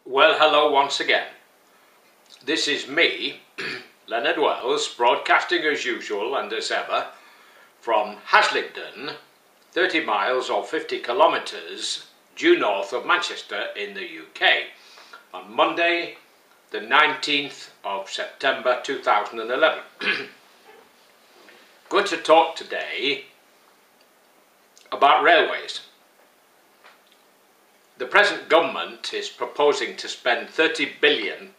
Well, hello once again. This is me, Leonard, broadcasting as usual and as ever from Haslingden, 30 miles or 50 kilometres due north of Manchester in the UK, on Monday the 19th of September 2011. Going to talk today about railways. The present government is proposing to spend £30 billion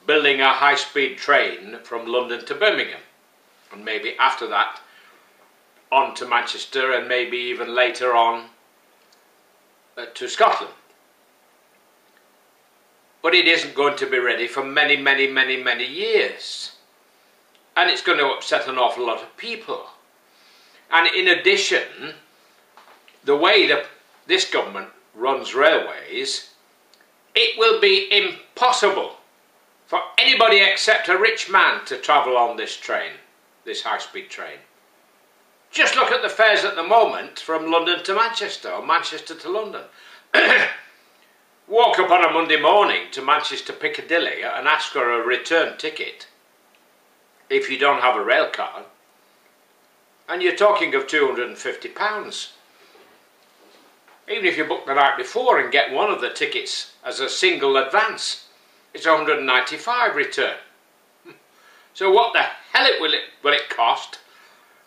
building a high-speed train from London to Birmingham, and maybe after that on to Manchester, and maybe even later on to Scotland. But it isn't going to be ready for many years, and it's going to upset an awful lot of people. And in addition, the way this government runs railways, it will be impossible for anybody except a rich man to travel on this train, this high-speed train. Just look at the fares at the moment from London to Manchester, or Manchester to London. Walk up on a Monday morning to Manchester Piccadilly and ask for a return ticket if you don't have a rail card, and you're talking of £250. Even if you book the night before and get one of the tickets as a single advance, it's £195 return. So what the hell will it cost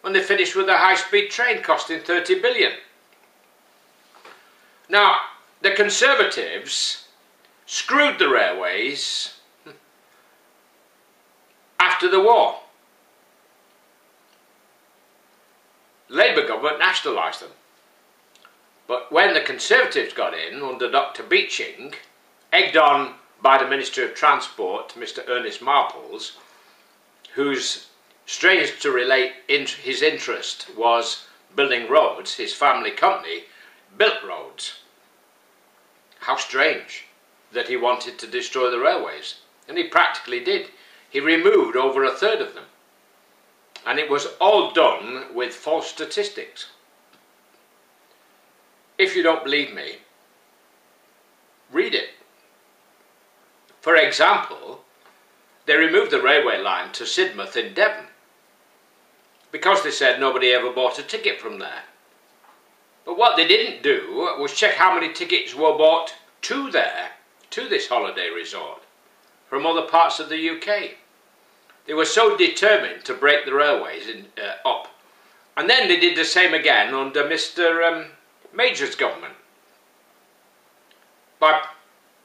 when they finish with a high-speed train costing £30 billion? Now, the Conservatives screwed the railways after the war. Labour government nationalised them. But when the Conservatives got in under Dr. Beeching, egged on by the Minister of Transport, Mr. Ernest Marples, whose, strange to relate, his interest was building roads, his family company built roads. How strange that he wanted to destroy the railways. And he practically did. He removed over a third of them. And it was all done with false statistics. If you don't believe me, read it. For example, they removed the railway line to Sidmouth in Devon because they said nobody ever bought a ticket from there. But what they didn't do was check how many tickets were bought to this holiday resort, from other parts of the UK. They were so determined to break the railways up. And then they did the same again under Mr. Major's government by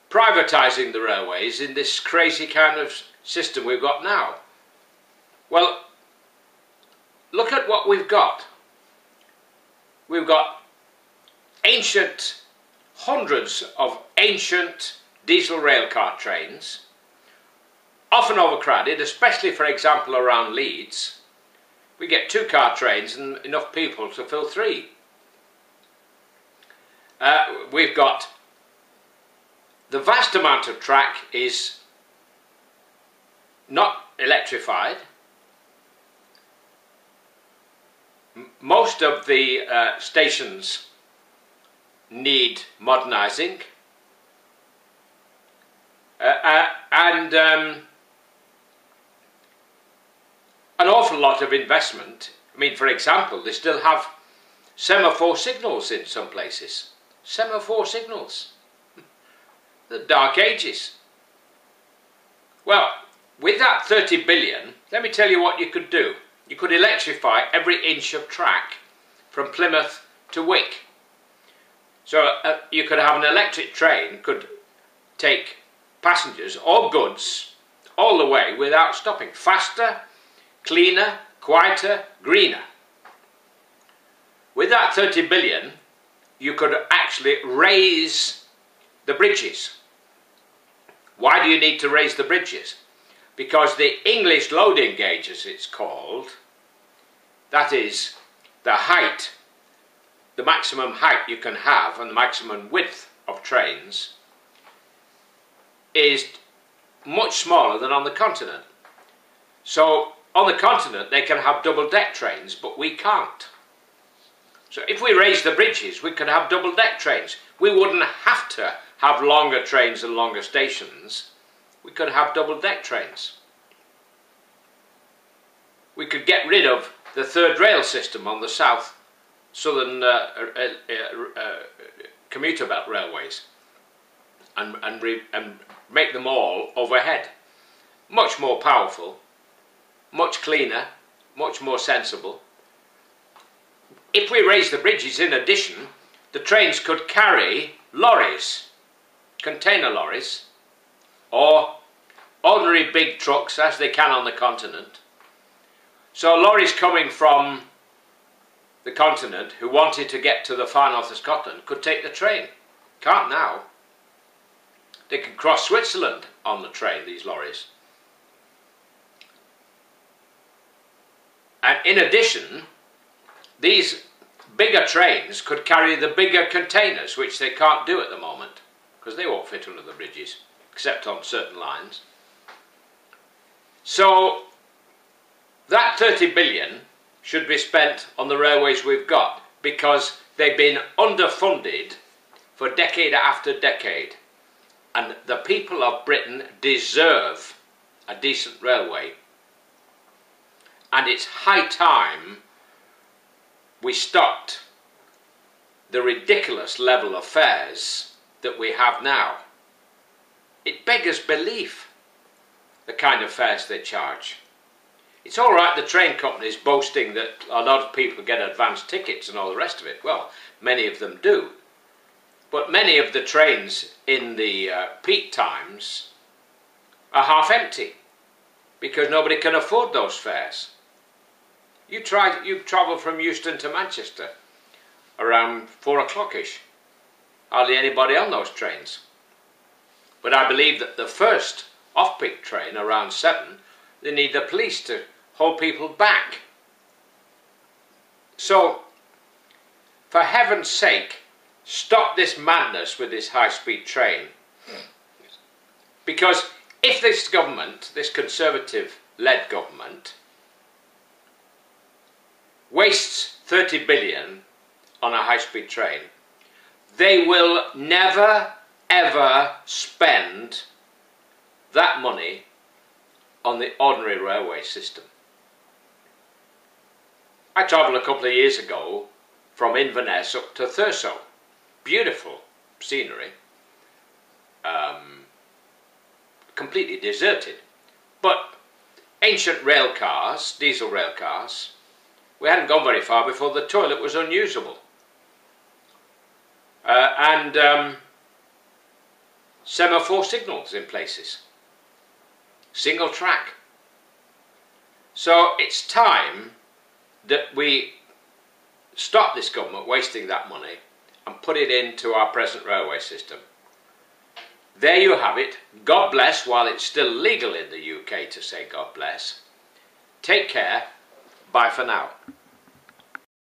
privatising the railways in this crazy kind of system we've got now. Well, look at what we've got. We've got hundreds of ancient diesel railcar trains, often overcrowded, especially, for example, around Leeds. We get 2-car trains and enough people to fill 3. We've got the vast amount of track is not electrified. Most of the stations need modernising, and an awful lot of investment. I mean, for example, they still have semaphore signals in some places. Semaphore signals. The Dark Ages. Well, with that 30 billion, let me tell you what you could do. You could electrify every inch of track from Plymouth to Wick. So you could have an electric train, could take passengers or goods all the way without stopping. Faster, cleaner, quieter, greener. With that 30 billion, you could actually raise the bridges. Why do you need to raise the bridges? Because the English loading gauge, as it's called, that is the height, the maximum height you can have and the maximum width of trains, is much smaller than on the continent. So on the continent they can have double-deck trains, but we can't. So if we raise the bridges, we could have double-deck trains. We wouldn't have to have longer trains and longer stations, we could have double-deck trains. We could get rid of the third rail system on the southern commuter belt railways and make them all overhead. Much more powerful, much cleaner, much more sensible. If we raise the bridges, in addition, the trains could carry lorries, container lorries, or ordinary big trucks as they can on the continent. So lorries coming from the continent who wanted to get to the far north of Scotland could take the train. Can't now. They can cross Switzerland on the train, these lorries. And in addition, these bigger trains could carry the bigger containers, which they can't do at the moment, because they won't fit under the bridges, except on certain lines. So that 30 billion should be spent on the railways we've got, because they've been underfunded for decade after decade. And the people of Britain deserve a decent railway. And it's high time we stopped the ridiculous level of fares that we have now. It beggars belief, the kind of fares they charge. It's all right, the train companies boasting that a lot of people get advance tickets and all the rest of it. Well, many of them do. But many of the trains in the peak times are half empty because nobody can afford those fares. You travel from Euston to Manchester around 4 o'clock-ish. Hardly anybody on those trains. But I believe that the first off-peak train around 7, they need the police to hold people back. So, for heaven's sake, stop this madness with this high-speed train. Because if this government, this Conservative-led government, wastes 30 billion on a high-speed train, they will never, ever spend that money on the ordinary railway system. I travelled a couple of years ago from Inverness up to Thurso. Beautiful scenery, completely deserted, but ancient rail cars, diesel rail cars. We hadn't gone very far before the toilet was unusable, and semaphore signals in places, single track. So it's time that we stop this government wasting that money and put it into our present railway system. There you have it. God bless, while it's still legal in the UK to say God bless. Take care. Bye for now.